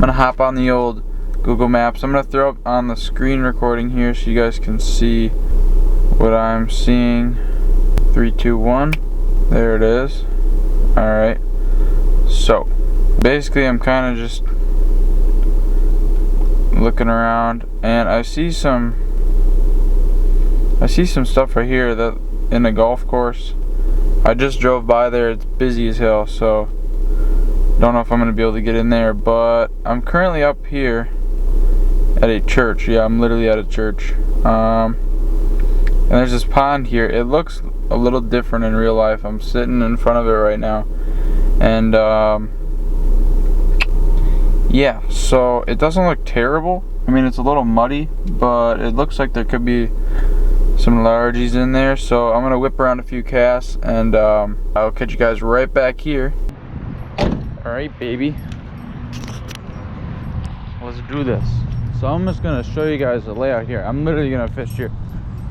gonna hop on the old Google Maps. I'm gonna throw up on the screen recording here so you guys can see what I'm seeing. 3, 2, 1. There it is. Alright. So basically I'm kinda just looking around and I see some stuff right here that in the golf course. I just drove by there. It's busy as hell, so don't know if I'm gonna be able to get in there, but I'm currently up here at a church. Yeah, I'm literally at a church. And there's this pond here. It looks a little different in real life. I'm sitting in front of it right now, and yeah, so it doesn't look terrible. I mean, it's a little muddy, but it looks like there could be some largies in there. So I'm gonna whip around a few casts, and I'll catch you guys right back here. All right, baby, let's do this. So I'm just gonna show you guys the layout here. I'm literally gonna fish here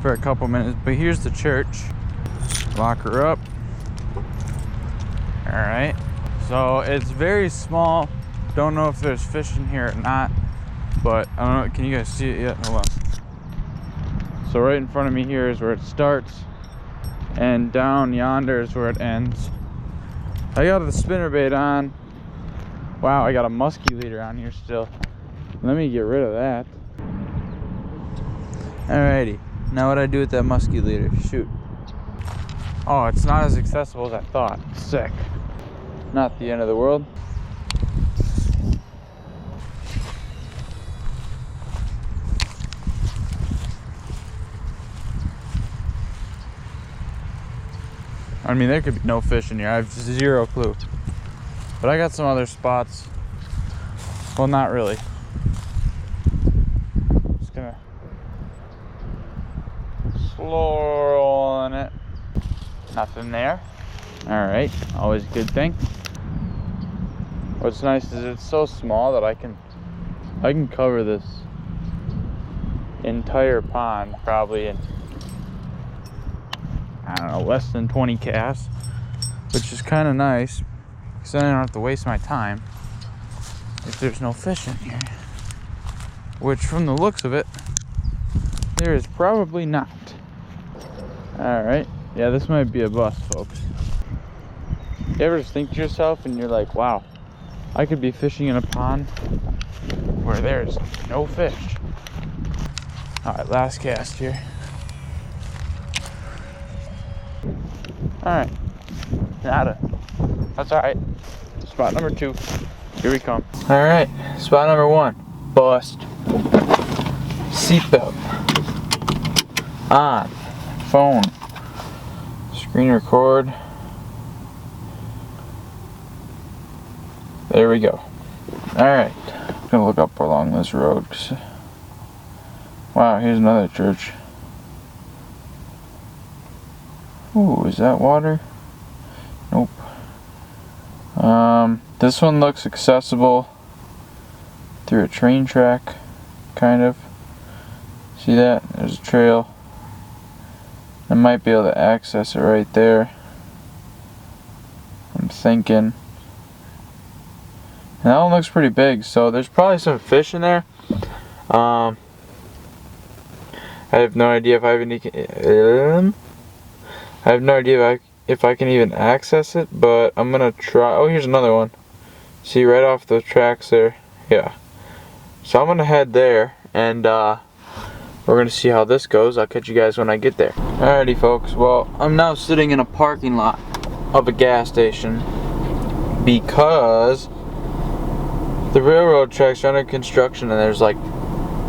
for a couple minutes, but here's the church. Lock her up. All right, so it's very small. Don't know if there's fish in here or not, but I don't know. Can you guys see it yet? Hold on. So right in front of me here is where it starts, and down yonder is where it ends. I got the spinnerbait on. Wow, I got a musky leader on here still. Let me get rid of that. Alrighty, now what do I do with that musky leader? Shoot. Oh, it's not as accessible as I thought. Sick. Not the end of the world. I mean, there could be no fish in here. I have zero clue. But I got some other spots. Well, not really. Just gonna slow roll on it. Nothing there. Alright, always a good thing. What's nice is it's so small that I can cover this entire pond probably in, I don't know, less than 20 casts, which is kind of nice because then I don't have to waste my time if there's no fish in here, which from the looks of it there is probably not. Alright, yeah, this might be a bust, folks. You ever just think to yourself and you're like, wow, I could be fishing in a pond where there's no fish. Alright, last cast here. Alright, nada. That's alright. Spot number 2. Here we come. Alright, spot number 1. Bust. Seatbelt. On. Phone. Screen record. There we go. Alright. I'm gonna look up along this road. Wow, here's another church. Ooh, is that water? Nope. This one looks accessible through a train track, kind of. See that? There's a trail. I might be able to access it right there. I'm thinking. And that one looks pretty big, so there's probably some fish in there. I have no idea if I if I can even access it, but I'm gonna try. Oh, here's another one. See, right off the tracks there. Yeah. So I'm gonna head there, and we're gonna see how this goes. I'll catch you guys when I get there. Alrighty, folks. Well, I'm now sitting in a parking lot of a gas station because the railroad tracks are under construction, and there's like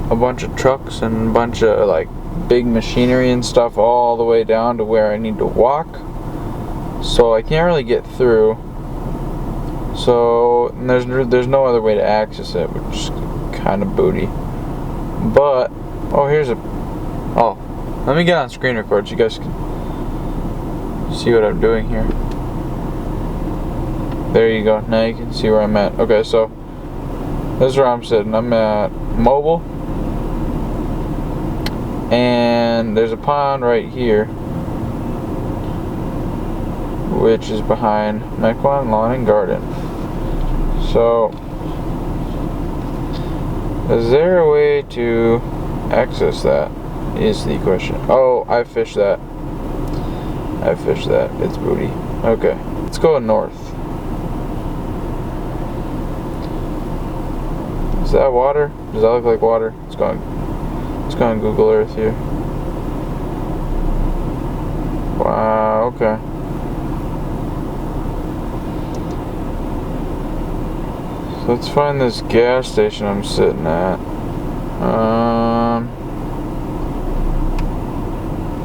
a bunch of trucks and a bunch of like big machinery and stuff all the way down to where I need to walk, so I can't really get through. So there's no other way to access it, which is kind of booty. But let me get on screen record so you guys can see what I'm doing here. There you go. Now you can see where I'm at. Okay, so this is where I'm sitting. I'm at Mobile. And there's a pond right here, which is behind Mequon Lawn and Garden. So Is there a way to access that? Is the question. Oh, I fished that. I fished that. It's booty. Okay. Let's go north. Is that water? Does that look like water? Let's go on Google Earth here. Wow, okay. So let's find this gas station I'm sitting at.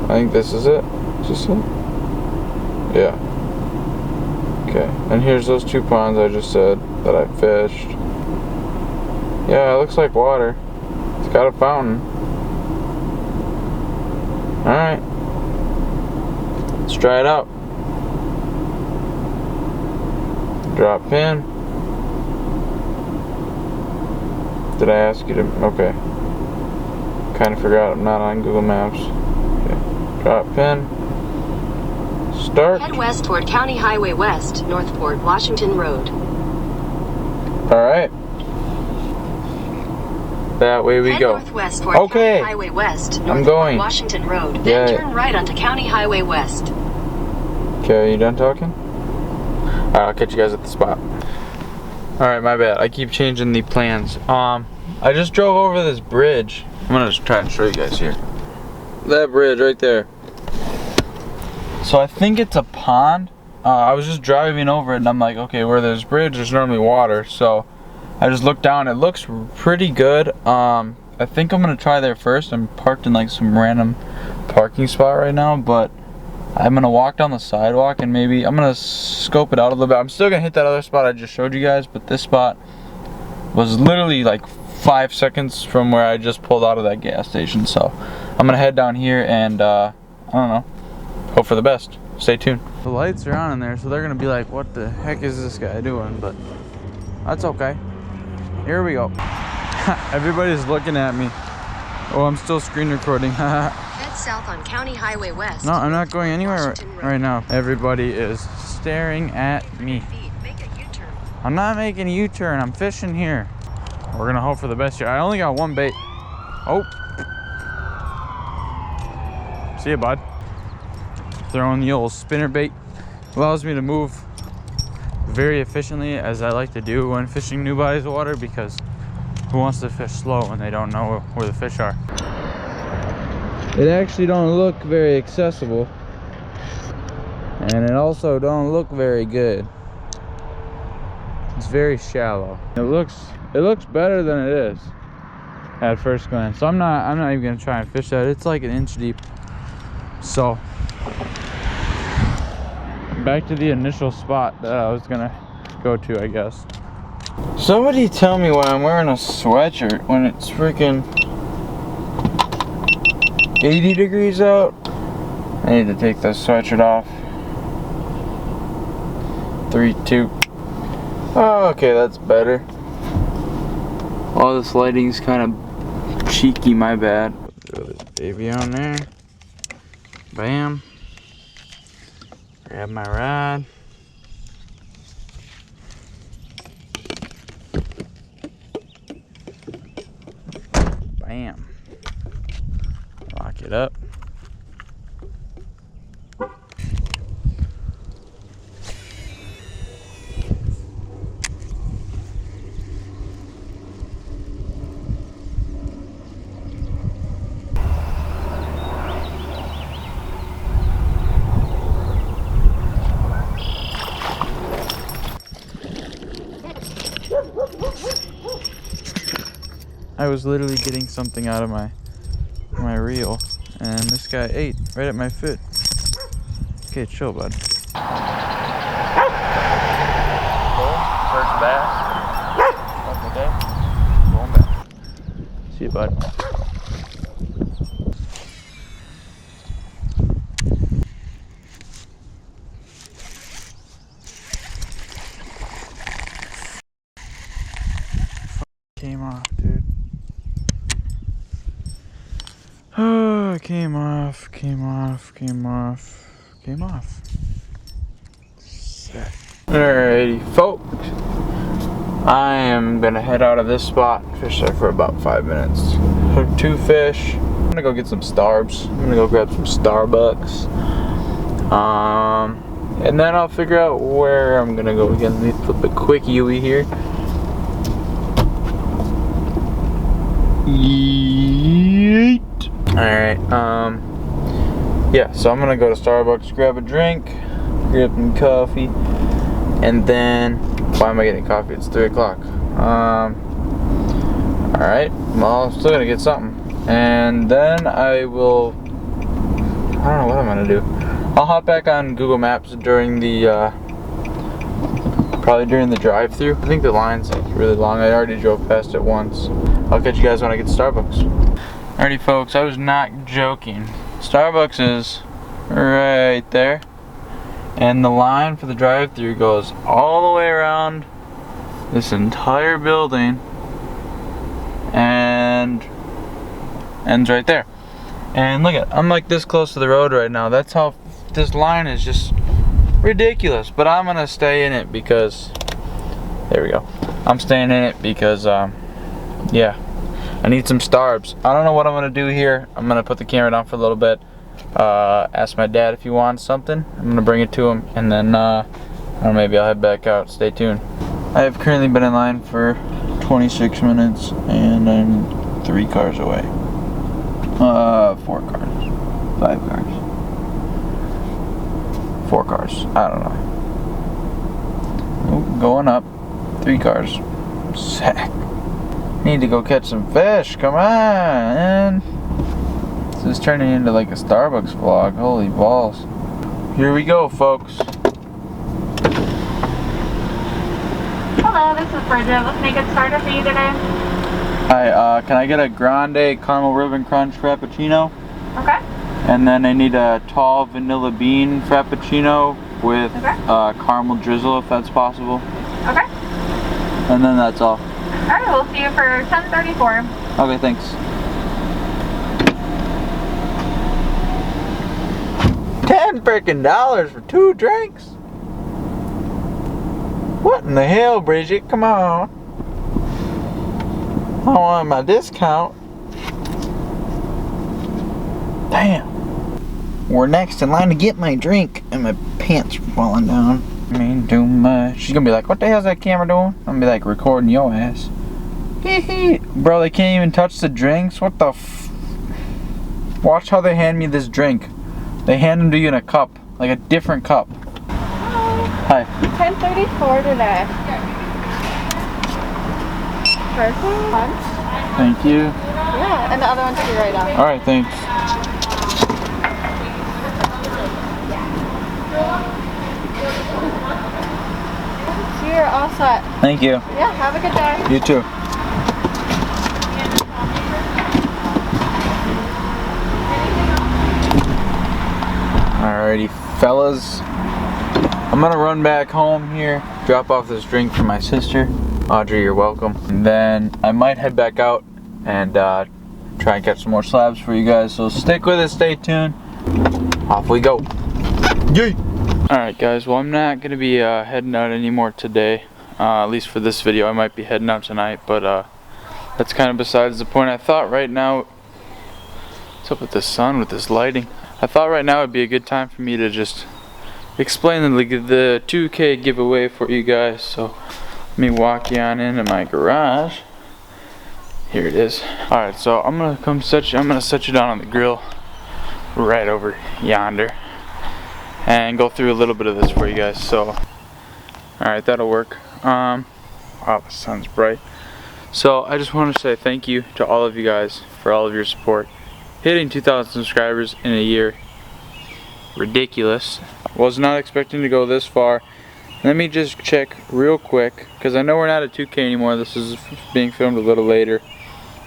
I think this is it. Is this it? Yeah. Okay. And here's those 2 ponds I just said that I fished. Yeah, it looks like water. It's got a fountain. Alright. Let's try it out. Drop pin. Did I ask you to? Okay. Kind of forgot I'm not on Google Maps. Okay. Drop pin. Start. Head west toward County Highway West, Northport, Washington Road. Alright. That way we go. Head northwest toward Okay. County Highway West, I'm Northport, going. Washington Road. Then turn right onto County Highway West. Okay, are you done talking? Alright, I'll catch you guys at the spot. Alright, my bad. I keep changing the plans. I just drove over this bridge. I'm gonna just try and show you guys here. That bridge right there. So I think it's a pond. I was just driving over it and I'm like, okay, where there's a bridge, there's normally water. So I just looked down. It looks pretty good. I think I'm gonna try there first. I'm parked in like some random parking spot right now, but I'm gonna walk down the sidewalk and maybe I'm gonna scope it out a little bit. I'm still gonna hit that other spot I just showed you guys, but this spot was literally like 5 seconds from where I just pulled out of that gas station. So I'm gonna head down here and I don't know, hope for the best. Stay tuned. The lights are on in there, so they're gonna be like, what the heck is this guy doing? But that's okay. Here we go. Everybody's looking at me. Oh, I'm still screen recording. Head south on County Highway West. No, I'm not going anywhere right now. Everybody is staring at me. Make a U-turn. I'm not making a U-turn. I'm fishing here. We're gonna hope for the best here. I only got one bait. Oh. See ya, bud. Throwing the old spinner bait. Allows me to move very efficiently, as I like to do when fishing new bodies of water, because who wants to fish slow when they don't know where the fish are? It actually don't look very accessible, and it also don't look very good. It's very shallow. It looks better than it is at first glance. So I'm not even gonna try and fish that. It's like an inch deep. So back to the initial spot that I was gonna go to, I guess. Somebody tell me why I'm wearing a sweatshirt when it's freaking 80 degrees out. I need to take this sweatshirt off. 3, 2. Oh, okay, that's better. All this lighting's kind of cheeky, my bad. Throw this baby on there. Bam. Grab my rod. Bam. Lock it up. I was literally getting something out of my reel, and this guy ate right at my foot. Okay, chill, bud. First bass of the day. Going back. See you, bud. Came off, dude. Oh, came off. Sick. Alrighty, folks. I am gonna head out of this spot, fish there for about 5 minutes. Hook 2 fish. I'm gonna go get some Starbs. I'm gonna go grab some Starbucks. And then I'll figure out where I'm gonna go again. Let me flip a quick Yui here. Yeet. Alright, yeah, so I'm gonna go to Starbucks, grab a drink, grab some coffee, and then, why am I getting coffee? It's 3 o'clock. Alright, well, I'm still gonna get something. And then I will, I don't know what I'm gonna do. I'll hop back on Google Maps during the, probably during the drive-thru. I think the line's like really long. I already drove past it once. I'll catch you guys when I get to Starbucks. Alrighty folks, I was not joking. Starbucks is right there. And the line for the drive-thru goes all the way around this entire building and ends right there. And look at, I'm like this close to the road right now. That's how this line is just ridiculous. But I'm gonna stay in it because, there we go. I'm staying in it because, yeah, I need some Starbs. I don't know what I'm gonna do here. I'm gonna put the camera down for a little bit. Ask my dad if he wants something. I'm gonna bring it to him, and then I don't know, maybe I'll head back out. Stay tuned. I have currently been in line for 26 minutes, and I'm 3 cars away. 4 cars, 5 cars, 4 cars. I don't know. Ooh, going up. 3 cars. Sack. Need to go catch some fish. Come on. This is turning into like a Starbucks vlog. Holy balls. Here we go, folks. Hello, this is Bridget. Let's make it starter for you today. Hi, can I get a grande caramel ribbon crunch frappuccino? Okay. And then I need a tall vanilla bean frappuccino with caramel drizzle, if that's possible. Okay. And then that's all. Alright, we'll see you for 10:34. Okay, thanks. 10 freaking dollars for 2 drinks? What in the hell, Bridget? Come on. I want my discount. Damn. We're next in line to get my drink, and my pants are falling down. I mean, too much. She's gonna be like, what the hell's that camera doing? I'm gonna be like, recording your ass. Bro, they can't even touch the drinks? What the f... Watch how they hand me this drink. They hand them to you in a cup. Like a different cup. Hi. 10:34 today. Perfect. Lunch? Thank you. Yeah, and the other one to be right on. Alright, thanks. So you're all set. Thank you. Yeah, have a good day. You too. Alrighty, fellas. I'm gonna run back home here, drop off this drink for my sister. Audrey, you're welcome. And then I might head back out and try and catch some more slabs for you guys. So stick with us, stay tuned. Off we go. Yay! Alright guys, well I'm not gonna be heading out anymore today. At least for this video. I might be heading out tonight, but that's kind of besides the point. I thought right now, what's up with the sun, with this lighting? I thought right now would be a good time for me to just explain the 2K giveaway for you guys. So let me walk you on into my garage. Here it is. Alright, so I'm gonna set you down on the grill right over yonder and go through a little bit of this for you guys. So alright, that'll work. Wow, the sun's bright. So I just want to say thank you to all of you guys for all of your support. Hitting 2,000 subscribers in a year, ridiculous. Was not expecting to go this far. Let me just check real quick, because I know we're not at 2K anymore. This is being filmed a little later,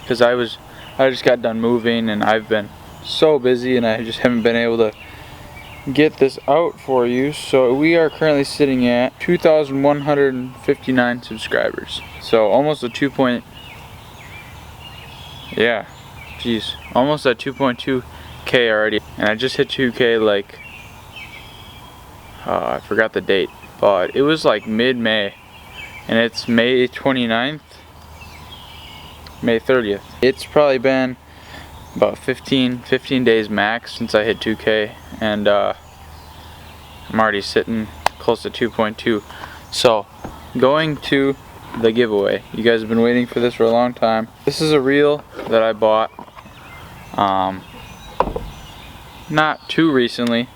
because I just got done moving and I've been so busy and I just haven't been able to get this out for you. So we are currently sitting at 2,159 subscribers. So almost a almost at 2.2K already. And I just hit 2K like, I forgot the date, but it was like mid-May. and it's May 29th, May 30th. It's probably been about 15 days max since I hit 2K, and I'm already sitting close to 2.2. So, going to the giveaway. You guys have been waiting for this for a long time. This is a reel that I bought not too recently.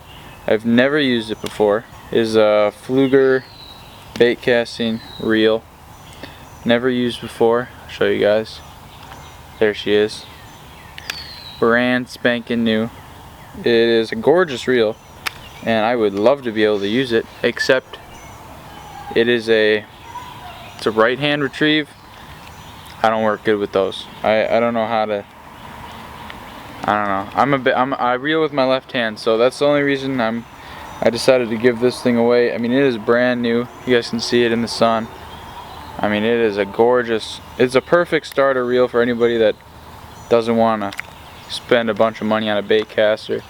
I've never used it before. It is a Fluger bait casting reel. Never used before. I'll show you guys. There she is. Brand spanking new. It is a gorgeous reel, and I would love to be able to use it, except it's a right hand retrieve. I don't work good with those. I don't know how to. I don't know. I reel with my left hand, so that's the only reason I decided to give this thing away. I mean, it is brand new. You guys can see it in the sun. I mean, it is a gorgeous. It's a perfect starter reel for anybody that doesn't want to spend a bunch of money on a bait caster.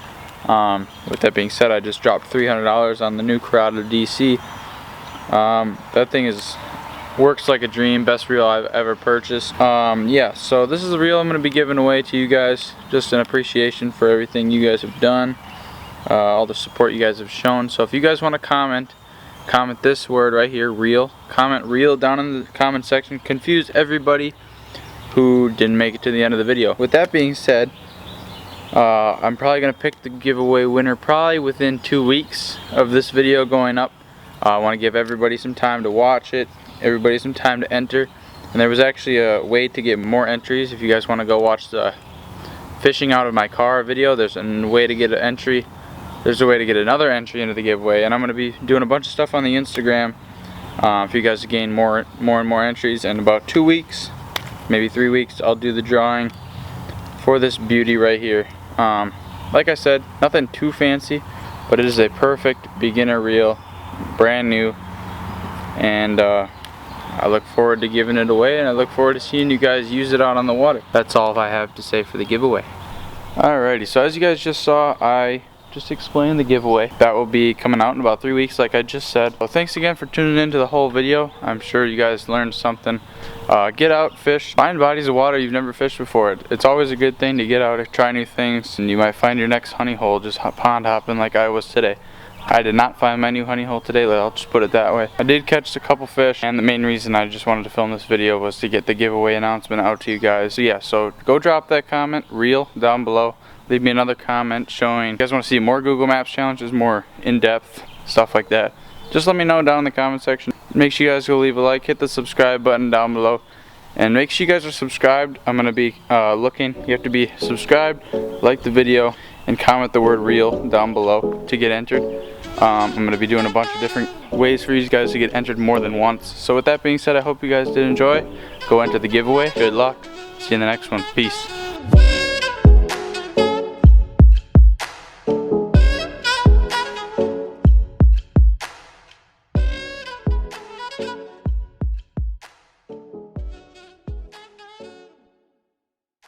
With that being said, I just dropped $300 on the new Corrado DC. That thing works like a dream. Best reel I've ever purchased. Yeah, so this is the reel I'm going to be giving away to you guys, just in appreciation for everything you guys have done, all the support you guys have shown. So if you guys want to comment this word right here, reel. Comment reel down in the comment section. Confuse everybody who didn't make it to the end of the video. With that being said, I'm probably going to pick the giveaway winner probably within 2 weeks of this video going up. I want to give everybody some time to watch it, everybody some time to enter. And there was actually a way to get more entries. If you guys want to go watch the fishing out of my car video, there's a way to get an entry. There's a way to get another entry into the giveaway. And I'm going to be doing a bunch of stuff on the Instagram for you guys to gain more and more entries. In about 2 weeks, maybe 3 weeks, I'll do the drawing for this beauty right here. Like I said, nothing too fancy, but it is a perfect beginner reel, brand new, and I look forward to giving it away, and I look forward to seeing you guys use it out on the water. That's all I have to say for the giveaway. Alrighty, so as you guys just saw, I just explained the giveaway. That will be coming out in about 3 weeks, like I just said. Well, thanks again for tuning into the whole video. I'm sure you guys learned something. Get out, fish, find bodies of water you've never fished before. It's always a good thing to get out and try new things, and you might find your next honey hole just pond hopping like I was today. I did not find my new honey hole today, I'll just put it that way. I did catch a couple fish, and the main reason I just wanted to film this video was to get the giveaway announcement out to you guys. So yeah, so go drop that comment, reel, down below. Leave me another comment showing you guys want to see more Google Maps challenges, more in-depth stuff like that. Just let me know down in the comment section. Make sure you guys go leave a like, hit the subscribe button down below, and make sure you guys are subscribed. I'm gonna be looking. You have to be subscribed, like the video, and comment the word reel down below to get entered. I'm going to be doing a bunch of different ways for you guys to get entered more than once. So with that being said, I hope you guys did enjoy. Go enter the giveaway. Good luck. See you in the next one. Peace.